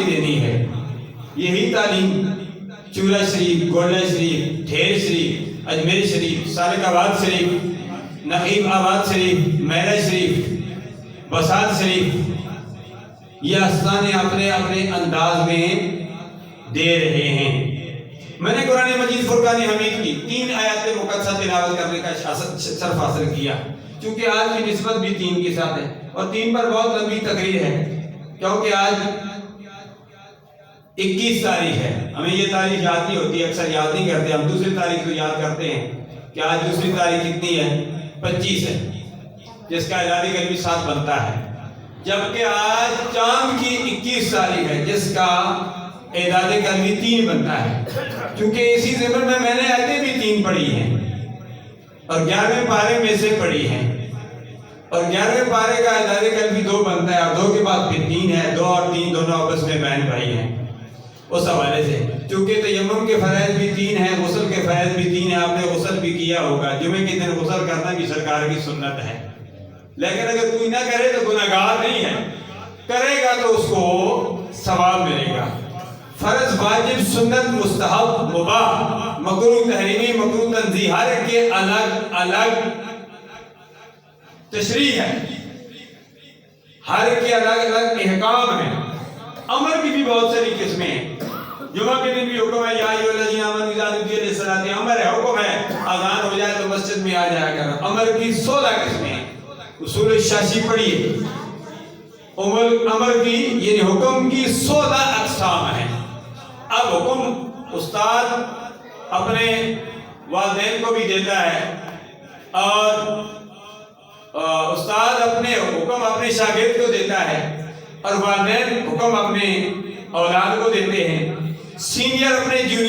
دینی ہے۔ یہی تعلیم چورا شریف، گولڈا شریف، ڈھیر شریف، اجمیر شریف، سالک آباد شریف، نقیب آباد شریف، میرا شریف، بسات شریف، یہ آستانے اپنے اپنے انداز میں دے رہے ہیں۔ میں نے قرآن مجید فرقان حمید کی 3 آیات مقدسہ تلاوت کرنے کا شرف حاصل کیا، چونکہ آج کی نسبت بھی 3 کے ساتھ ہے، اور 3 پر بہت لمبی تقریر ہے، کیونکہ آج 21 تاریخ ہے۔ ہمیں یہ تاریخ یاد نہیں ہوتی، اکثر یاد نہیں کرتے، ہم دوسری تاریخ کو یاد کرتے ہیں کہ آج دوسری تاریخ کتنی ہے؟ 25 ہے، جس کا اعداد کلمی 7 بنتا ہے، جبکہ آج چاند کی 21 تاریخ ہے، جس کا اعداد کلمی 3 بنتا ہے، کیونکہ اسی ضمن میں نے آیتیں بھی 3 پڑھی ہیں اور 11ویں پارے میں سے پڑھی ہیں، اور 11ویں پارے کا اعداد کلمی 2 بنتا ہے، اور 2 کے بعد پھر 3 ہے، 2 اور 3 دونوں آپس میں بہن بھائی ہیں۔ اس حوالے سے چونکہ تیمم کے فرائض بھی 3 ہیں، غسل کے فرائض بھی 3 ہیں، آپ نے غسل بھی کیا ہوگا، جمعے کے دن غسل کرنا بھی سرکار کی سنت ہے، لیکن اگر کوئی نہ کرے تو گناہگار نہیں ہے، کرے گا تو اس کو ثواب ملے گا۔ فرض، واجب، سنت، مستحب، مباح، مکروہ تحریمی، مکروہ تنزیہ، ہر کے الگ الگ تشریح ہے، ہر کے الگ الگ احکام ہیں۔ امر کی بھی بہت ساری قسمیں ہیں۔ جمعہ کے دن بھی حکم ہے یا ایھا الذین آمنوا اذا نودی للصلاۃ، امر ہے، حکم ہے، اذان ہو جائے تو مسجد میں آ جایا کرو۔ امر کی 16 قسمیں ہیں، اصول الشاشی پڑھیے، امر کی یعنی حکم کی 16 اقسام ہیں۔ اب حکم استاد اپنے والدین کو بھی دیتا ہے، اور استاد اپنے حکم اپنے شاگرد کو دیتا ہے، اور والدین حکم اپنے اولاد کو دیتے ہیں، سینئر اپنے جونیئر